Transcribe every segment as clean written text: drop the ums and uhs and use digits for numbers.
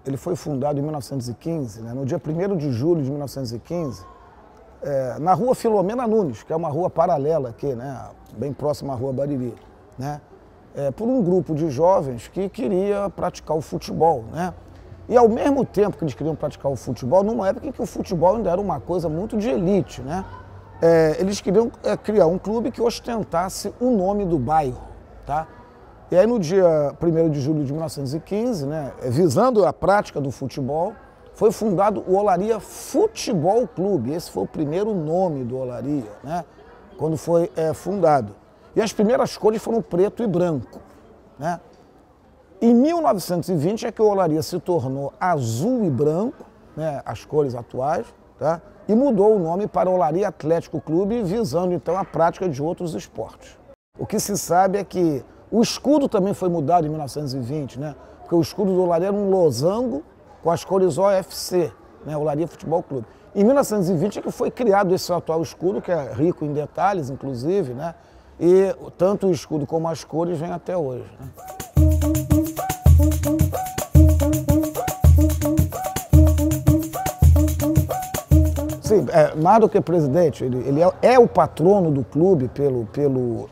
Ele foi fundado em 1915, né, no dia 1º de julho de 1915, na rua Filomena Nunes, que é uma rua paralela aqui, né, bem próxima à rua Bariri, né, por um grupo de jovens que queria praticar o futebol, né. E ao mesmo tempo que eles queriam praticar o futebol, numa época em que o futebol ainda era uma coisa muito de elite, né, eles queriam criar um clube que ostentasse o nome do bairro, tá? E aí no dia 1º de julho de 1915, né, visando a prática do futebol, foi fundado o Olaria Futebol Clube. Esse foi o primeiro nome do Olaria, né, quando foi fundado. E as primeiras cores foram preto e branco, né. Em 1920 é que o Olaria se tornou azul e branco, né, as cores atuais, tá, e mudou o nome para Olaria Atlético Clube, visando então a prática de outros esportes. O que se sabe é que o escudo também foi mudado em 1920, né? Porque o escudo do Olaria era um losango com as cores OFC, né? Olaria Futebol Clube. Em 1920 é que foi criado esse atual escudo, que é rico em detalhes, inclusive, né? E tanto o escudo como as cores vêm até hoje, né? Sim, mais do que presidente, ele é o patrono do clube pelo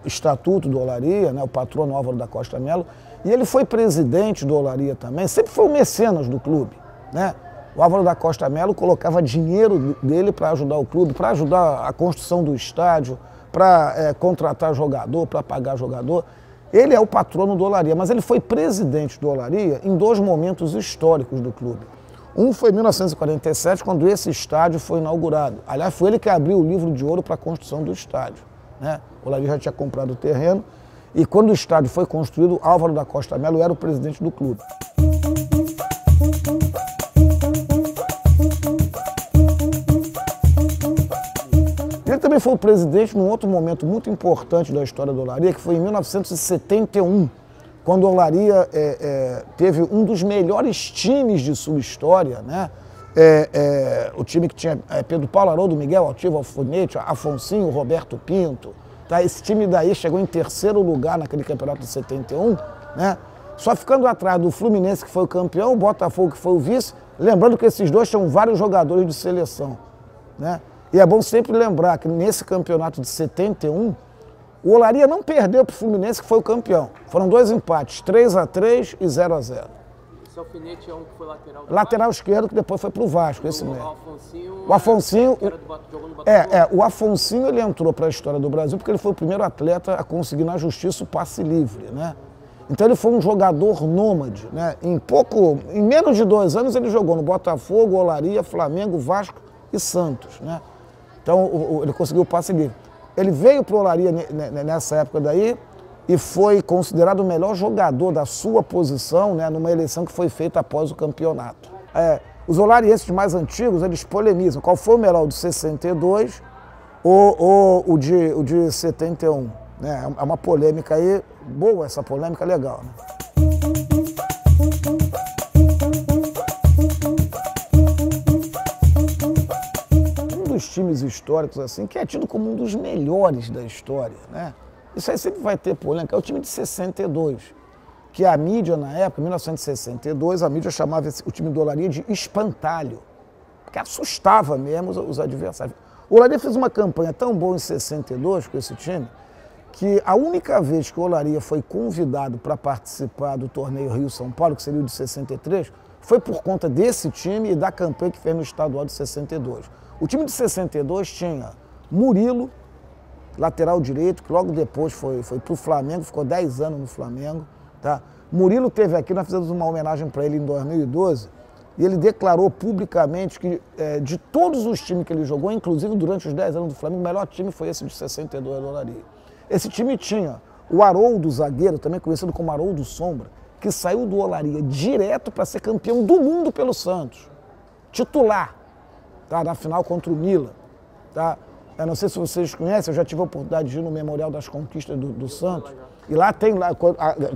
estatuto do Olaria, né, o patrono Álvaro da Costa Melo, e ele foi presidente do Olaria também, sempre foi o mecenas do clube, né? O Álvaro da Costa Melo colocava dinheiro dele para ajudar o clube, para ajudar a construção do estádio, para contratar jogador, para pagar jogador. Ele é o patrono do Olaria, mas ele foi presidente do Olaria em 2 momentos históricos do clube. Um foi em 1947, quando esse estádio foi inaugurado. Aliás, foi ele que abriu o livro de ouro para a construção do estádio, né? O Olaria já tinha comprado o terreno e quando o estádio foi construído, Álvaro da Costa Melo era o presidente do clube. Ele também foi o presidente num outro momento muito importante da história do Olaria, que foi em 1971. Quando o Olaria teve um dos melhores times de sua história, né? O time que tinha Pedro Paulo Haroldo, Miguel Altivo, Alfonete, Afonsinho, Roberto Pinto. Tá? Esse time daí chegou em 3º lugar naquele campeonato de 71, né? Só ficando atrás do Fluminense, que foi o campeão, o Botafogo, que foi o vice. Lembrando que esses dois tinham vários jogadores de seleção, né? E é bom sempre lembrar que nesse campeonato de 71, o Olaria não perdeu para o Fluminense, que foi o campeão. Foram 2 empates, 3-3 e 0-0. Esse Alfinete é um que foi lateral do lateral Vasco? Esquerdo, que depois foi para o Vasco, esse mesmo. O Afonsinho jogou no Botafogo. O Afonsinho ele entrou para a história do Brasil porque ele foi o primeiro atleta a conseguir na justiça o passe livre, né? Então ele foi um jogador nômade, né? Em menos de 2 anos ele jogou no Botafogo, Olaria, Flamengo, Vasco e Santos, né? Então ele conseguiu o passe livre. Ele veio para o Olaria nessa época daí e foi considerado o melhor jogador da sua posição, né, numa eleição que foi feita após o campeonato. Os olarienses mais antigos, eles polemizam qual foi o melhor, o de 62 ou o de 71. Né? É uma polêmica aí, boa essa polêmica, legal. Né? Dos times históricos, assim, que é tido como um dos melhores da história, né? Isso aí sempre vai ter polêmica, é o time de 62, que a mídia na época, em 1962, a mídia chamava o time do Olaria de espantalho, porque assustava mesmo os adversários. O Olaria fez uma campanha tão boa em 62 com esse time, que a única vez que o Olaria foi convidado para participar do torneio Rio-São Paulo, que seria o de 63, foi por conta desse time e da campanha que fez no estadual de 62. O time de 62 tinha Murilo, lateral direito, que logo depois foi para o Flamengo, ficou 10 anos no Flamengo. Tá? Murilo teve aqui, nós fizemos uma homenagem para ele em 2012, e ele declarou publicamente que de todos os times que ele jogou, inclusive durante os 10 anos do Flamengo, o melhor time foi esse de 62 do Olaria. Esse time tinha o Haroldo, zagueiro, também conhecido como Haroldo Sombra, que saiu do Olaria direto para ser campeão do mundo pelo Santos. Titular. Tá, na final contra o Milan. Tá? Eu não sei se vocês conhecem, eu já tive a oportunidade de ir no Memorial das Conquistas do Santos. E lá tem,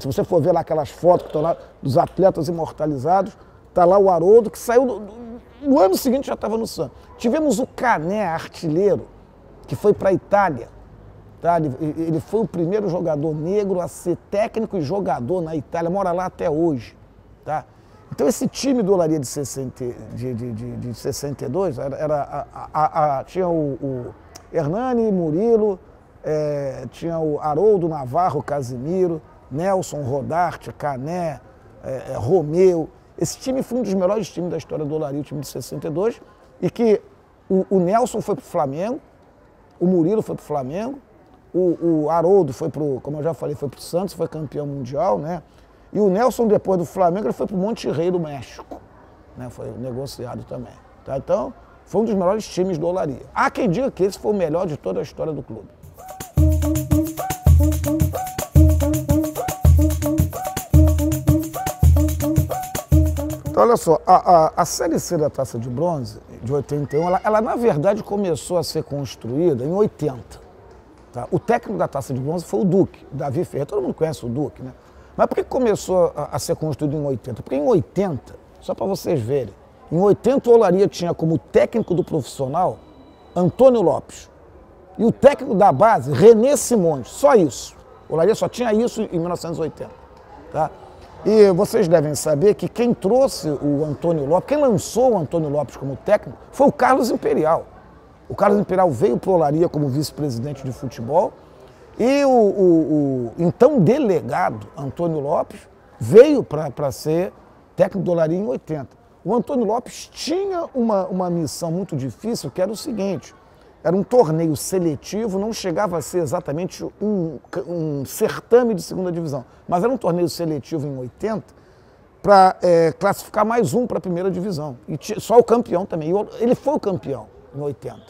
se você for ver lá aquelas fotos que estão lá dos atletas imortalizados, está lá o Haroldo, que saiu no ano seguinte já estava no Santos. Tivemos o Cané, artilheiro, que foi para a Itália. Tá? Ele foi o primeiro jogador negro a ser técnico e jogador na Itália, mora lá até hoje. Tá? Então esse time do Olaria de 62 tinha o Hernani, Murilo, tinha o Haroldo, Navarro, Casimiro, Nelson, Rodarte, Cané, Romeu. Esse time foi um dos melhores times da história do Olaria, o time de 62, e que o Nelson foi para o Flamengo, o Murilo foi para o Flamengo, o Haroldo foi para o, como eu já falei, foi para o Santos, foi campeão mundial, né? E o Nelson, depois do Flamengo, ele foi para o Monterrey do México, né? Foi negociado também. Tá? Então, foi um dos melhores times do Olaria. Há quem diga que esse foi o melhor de toda a história do clube. Então, olha só, a Série C da Taça de Bronze, de 81, ela na verdade começou a ser construída em 80. Tá? O técnico da Taça de Bronze foi o Duque, Davi Ferreira. Todo mundo conhece o Duque, né? Mas por que começou a ser construído em 80? Porque em 80, só para vocês verem, em 80 o Olaria tinha como técnico do profissional Antônio Lopes. E o técnico da base, René Simões. Só isso. O Olaria só tinha isso em 1980. Tá? E vocês devem saber que quem trouxe o Antônio Lopes, quem lançou o Antônio Lopes como técnico, foi o Carlos Imperial. O Carlos Imperial veio para o Olaria como vice-presidente de futebol e o então delegado Antônio Lopes veio para ser técnico do Olaria em 80. O Antônio Lopes tinha uma missão muito difícil, que era o seguinte: era um torneio seletivo, não chegava a ser exatamente um certame de segunda divisão, mas era um torneio seletivo em 80 para classificar mais um para a primeira divisão. E só o campeão também. Ele foi o campeão em 80.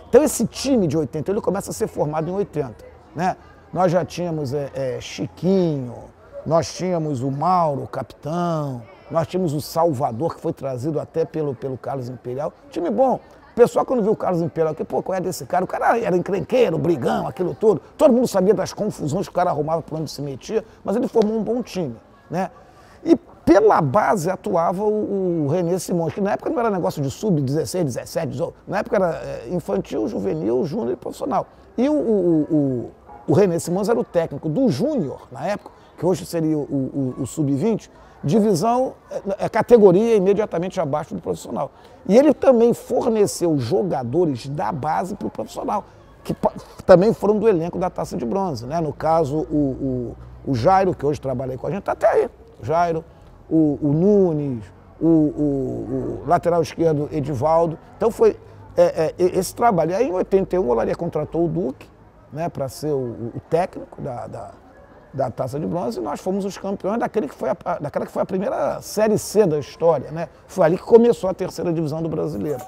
Então esse time de 80, ele começa a ser formado em 80. Né? Nós já tínhamos Chiquinho, nós tínhamos o Mauro, o capitão, nós tínhamos o Salvador, que foi trazido até pelo Carlos Imperial. Time bom. O pessoal, quando viu o Carlos Imperial aqui, pô, qual é desse cara? O cara era encrenqueiro, brigão, aquilo todo. Todo mundo sabia das confusões que o cara arrumava por onde se metia, mas ele formou um bom time. Né? E pela base atuava o René Simões, que na época não era negócio de sub-16, 17, 18. Na época era infantil, juvenil, júnior e profissional. E o René Simões era o técnico do júnior, na época, que hoje seria o sub-20, divisão, categoria imediatamente abaixo do profissional. E ele também forneceu jogadores da base para o profissional, que também foram do elenco da Taça de Bronze. Né? No caso, o Jairo, que hoje trabalha aí com a gente, está até aí. O Jairo, o Nunes, o lateral esquerdo Edivaldo. Então foi esse trabalho. E aí em 81 o Olaria contratou o Duque, né, para ser o técnico da Taça de Bronze, e nós fomos os campeões daquela que foi a primeira Série C da história. Né? Foi ali que começou a terceira divisão do Brasileiro.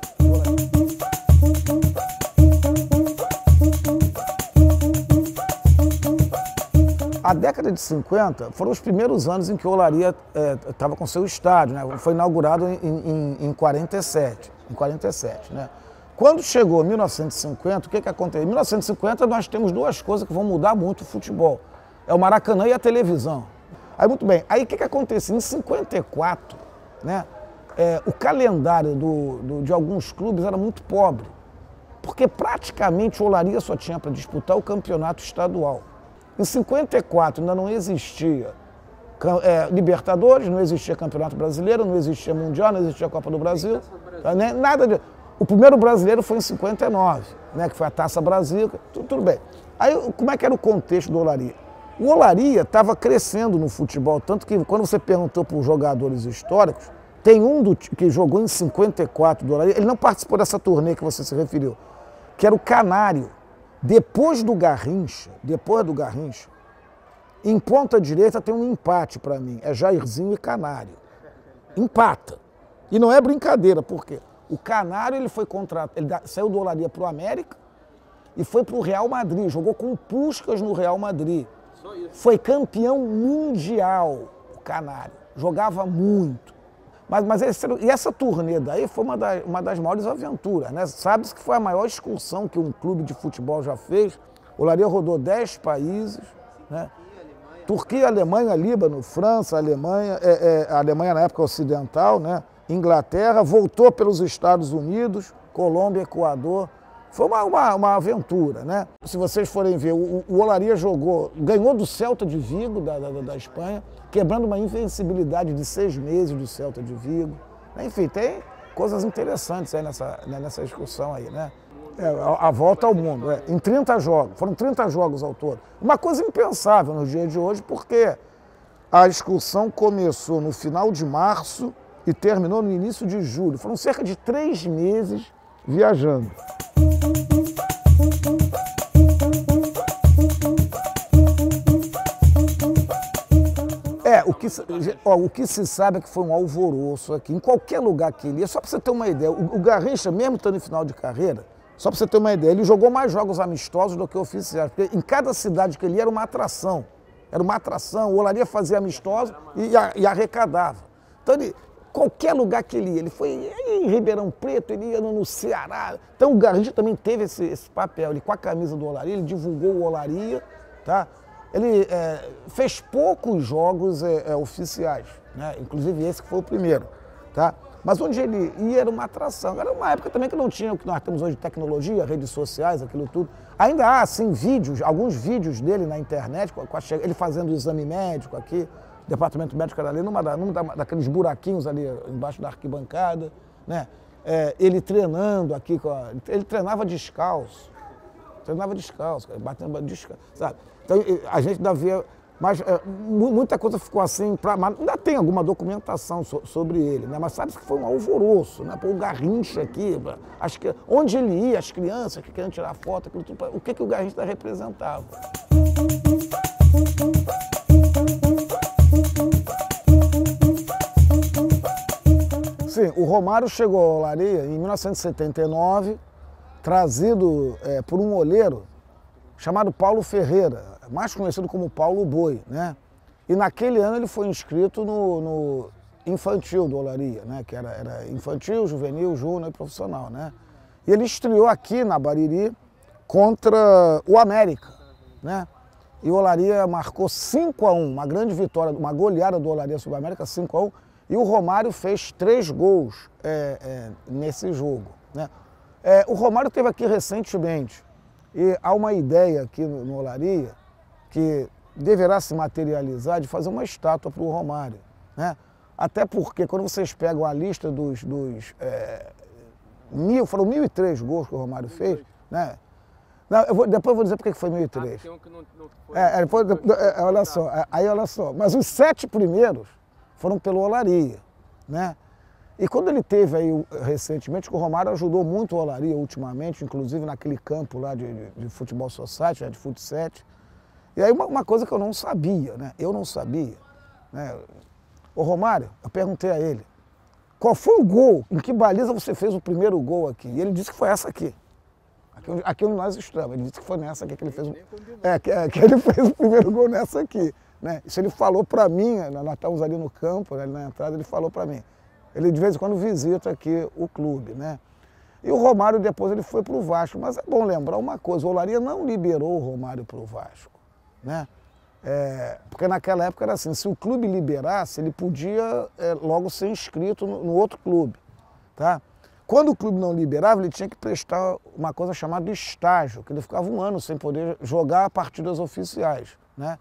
A década de 50 foram os primeiros anos em que o Olaria estava com seu estádio, né? Foi inaugurado em 47. Né? Quando chegou 1950, o que aconteceu? Em 1950 nós temos duas coisas que vão mudar muito o futebol. É o Maracanã e a televisão. Aí, muito bem, aí o que aconteceu? Em 54, né, o calendário de alguns clubes era muito pobre, porque praticamente o Olaria só tinha para disputar o campeonato estadual. Em 54 ainda não existia Libertadores, não existia Campeonato Brasileiro, não existia Mundial, não existia Copa do Brasil, né, nada disso. O primeiro brasileiro foi em 59, né, que foi a Taça Brasil, tudo bem. Aí como é que era o contexto do Olaria? O Olaria estava crescendo no futebol, tanto que quando você perguntou para os jogadores históricos, tem um que jogou em 54 do Olaria, ele não participou dessa turnê que você se referiu, que era o Canário. Depois do Garrincha, em ponta direita tem um empate para mim, é Jairzinho e Canário. Empata. E não é brincadeira, por quê? O Canário ele foi contratado, ele saiu do Olaria para o América e foi para o Real Madrid, jogou com o Puskás no Real Madrid. Foi campeão mundial, o Canário, jogava muito. E essa turnê daí foi uma das maiores aventuras, né? Sabe-se que foi a maior excursão que um clube de futebol já fez. O Olaria rodou 10 países, né? Turquia, Alemanha, Líbano, França, a Alemanha na época ocidental, né? Inglaterra, voltou pelos Estados Unidos, Colômbia, Equador. Foi uma aventura, né? Se vocês forem ver, o Olaria ganhou do Celta de Vigo, da Espanha, quebrando uma invencibilidade de 6 meses do Celta de Vigo. Enfim, tem coisas interessantes aí nessa excursão aí, né? A volta ao mundo, em 30 jogos, foram 30 jogos ao todo. Uma coisa impensável nos dias de hoje, porque a excursão começou no final de março e terminou no início de julho. Foram cerca de 3 meses viajando. O que se sabe é que foi um alvoroço aqui, em qualquer lugar que ele ia. Só para você ter uma ideia, o Garrincha, mesmo estando em final de carreira, só para você ter uma ideia, ele jogou mais jogos amistosos do que oficiais, porque em cada cidade que ele ia era uma atração. Era uma atração, o Olaria fazia amistosos e arrecadava. Então, qualquer lugar que ele ia, ele foi em Ribeirão Preto, ele ia no Ceará. Então o Garrincha também teve esse papel, ele com a camisa do Olaria, ele divulgou o Olaria, tá? Ele fez poucos jogos oficiais, né? Inclusive esse que foi o primeiro, tá? Mas onde ele ia era uma atração. Era uma época também que não tinha o que nós temos hoje de tecnologia, redes sociais, aquilo tudo. Ainda há, assim, alguns vídeos dele na internet, ele fazendo o exame médico aqui, o departamento médico era ali, numa daqueles buraquinhos ali embaixo da arquibancada, né? Ele treinando aqui, ele treinava descalço, batendo descalço, sabe? Então a gente ainda vê, mas muita coisa ficou assim, mas ainda tem alguma documentação sobre ele, né? Mas sabe que foi um alvoroço, né? Pô, o Garrincha aqui, onde ele ia, as crianças que queriam tirar foto, aquilo tudo, o que o Garrincha representava. Sim, o Romário chegou ao Olaria em 1979, trazido por um oleiro chamado Paulo Ferreira, mais conhecido como Paulo Boi, né? E naquele ano ele foi inscrito no infantil do Olaria, né? Que era infantil, juvenil, júnior e profissional, né? E ele estreou aqui na Bariri contra o América, né? E o Olaria marcou 5-1, uma grande vitória, uma goleada do Olaria sobre o América, 5-1, e o Romário fez 3 gols nesse jogo, né? O Romário esteve aqui recentemente, e há uma ideia aqui no Olaria que deverá se materializar de fazer uma estátua para o Romário, né? Até porque quando vocês pegam a lista foram 1.003 gols que o Romário fez, né? Não, depois eu vou dizer porque foi 1.003. Tem um que não foi. Olha só, mas os 7 primeiros foram pelo Olaria, né? E quando ele teve aí recentemente, que o Romário ajudou muito o Olaria ultimamente, inclusive naquele campo lá de futebol society, de futsal. E aí uma coisa que eu não sabia, né? Eu não sabia, né? Ô Romário, eu perguntei a ele, qual foi o gol, em que baliza você fez o primeiro gol aqui? E ele disse que foi essa aqui. Aqui onde nós estamos. Ele disse que foi nessa aqui que ele fez que ele fez o primeiro gol nessa aqui, né? Isso ele falou para mim, nós estávamos ali no campo, ali na entrada, ele falou para mim. Ele de vez em quando visita aqui o clube, né? E o Romário depois ele foi para o Vasco, mas é bom lembrar uma coisa, o Olaria não liberou o Romário para o Vasco, né? Porque naquela época era assim, se o clube liberasse, ele podia logo ser inscrito no outro clube, tá? Quando o clube não liberava, ele tinha que prestar uma coisa chamada estágio, que ele ficava 1 ano sem poder jogar partidas oficiais, né?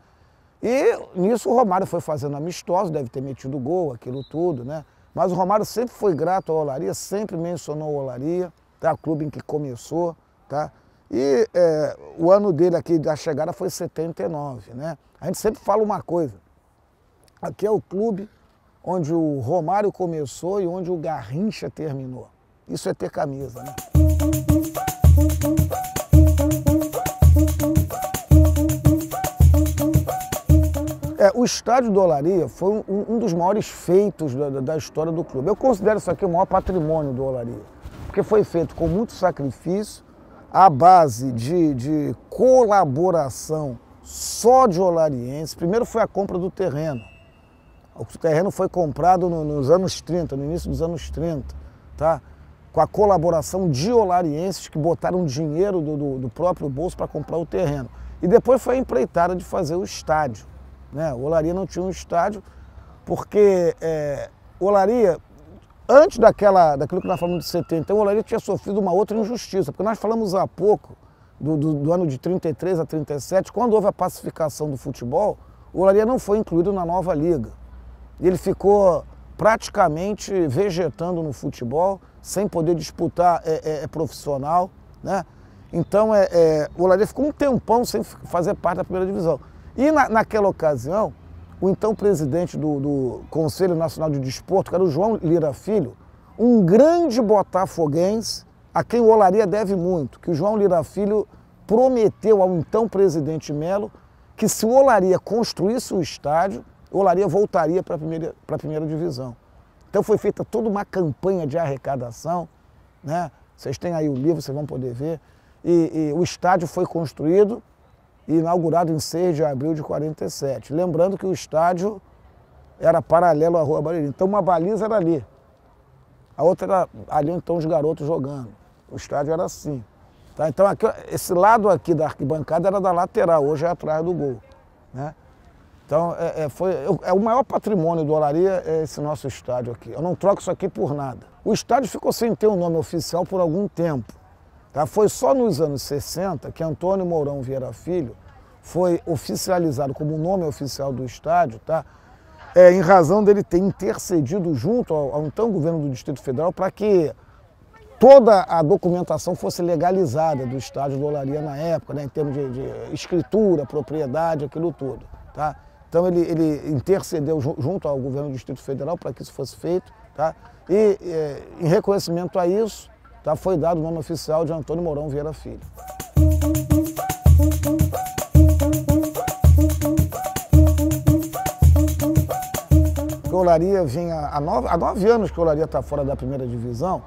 E nisso o Romário foi fazendo amistosos, deve ter metido gol, aquilo tudo, né? Mas o Romário sempre foi grato ao Olaria, sempre mencionou o Olaria, tá? O clube em que começou, tá? E o ano dele aqui da chegada foi 79, né? A gente sempre fala uma coisa, aqui é o clube onde o Romário começou e onde o Garrincha terminou. Isso é ter camisa, né? O estádio do Olaria foi um dos maiores feitos da história do clube. Eu considero isso aqui o maior patrimônio do Olaria, porque foi feito com muito sacrifício, à base de colaboração só de olarienses. Primeiro foi a compra do terreno. O terreno foi comprado nos anos 30, no início dos anos 30, tá? Com a colaboração de olarienses que botaram dinheiro do próprio bolso para comprar o terreno. E depois foi a empreitada de fazer o estádio, né? O Olaria não tinha um estádio porque o Olaria, antes daquilo que nós falamos de 70, o Olaria tinha sofrido uma outra injustiça, porque nós falamos há pouco do ano de 33 a 37, quando houve a pacificação do futebol, o Olaria não foi incluído na nova liga. Ele ficou praticamente vegetando no futebol, sem poder disputar profissional, né? Então o Olaria ficou um tempão sem fazer parte da primeira divisão. E naquela ocasião, o então presidente do Conselho Nacional de Desporto, que era o João Lira Filho, um grande botafoguense, a quem o Olaria deve muito, que o João Lira Filho prometeu ao então presidente Melo que se o Olaria construísse o estádio, o Olaria voltaria para a primeira divisão. Então foi feita toda uma campanha de arrecadação, né? Vocês têm aí o livro, vocês vão poder ver. E o estádio foi construído e inaugurado em 6 de abril de 47. Lembrando que o estádio era paralelo à Rua Bariri. Então uma baliza era ali. A outra era ali onde estão os garotos jogando. O estádio era assim. Tá? Então aqui, esse lado aqui da arquibancada era da lateral, hoje é atrás do gol, né? Então o maior patrimônio do Olaria é esse nosso estádio aqui. Eu não troco isso aqui por nada. O estádio ficou sem ter um nome oficial por algum tempo. Tá? Foi só nos anos 60 que Antônio Mourão Vieira Filho foi oficializado como o nome oficial do estádio, tá? Em razão dele ter intercedido junto ao então governo do Distrito Federal para que toda a documentação fosse legalizada do estádio do Olaria na época, né? Em termos de escritura, propriedade, aquilo tudo. Tá? Então ele intercedeu junto ao governo do Distrito Federal para que isso fosse feito, tá? E em reconhecimento a isso, tá, foi dado o nome oficial de Antônio Mourão Vieira Filho. O Olaria vinha há 9 anos que o Olaria está fora da primeira divisão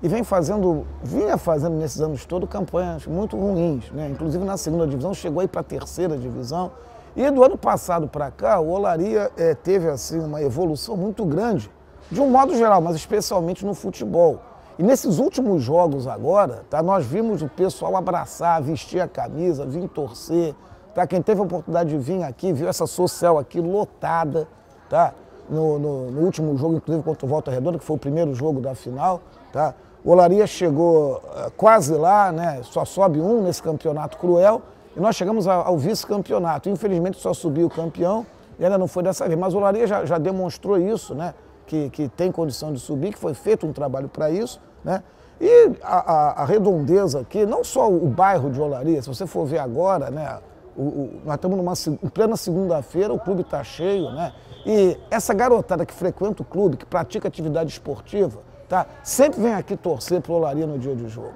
e vinha fazendo nesses anos todos campanhas muito ruins, né? Inclusive na segunda divisão chegou aí para a terceira divisão. E do ano passado para cá, o Olaria teve assim, uma evolução muito grande, de um modo geral, mas especialmente no futebol. E nesses últimos jogos agora, tá, nós vimos o pessoal abraçar, vestir a camisa, vir torcer. Tá? Quem teve a oportunidade de vir aqui, viu essa social aqui lotada, tá? No último jogo, inclusive contra o Volta Redonda, que foi o primeiro jogo da final. Tá? O Olaria chegou quase lá, né? Só sobe um nesse campeonato cruel. E nós chegamos ao vice-campeonato. Infelizmente só subiu o campeão e ainda não foi dessa vez. Mas o Olaria já demonstrou isso, né? Que tem condição de subir, que foi feito um trabalho para isso, né? E a redondeza aqui, não só o bairro de Olaria, se você for ver agora, né? Nós estamos em plena segunda-feira, o clube está cheio, né? E essa garotada que frequenta o clube, que pratica atividade esportiva, tá? Sempre vem aqui torcer para o Olaria no dia de jogo.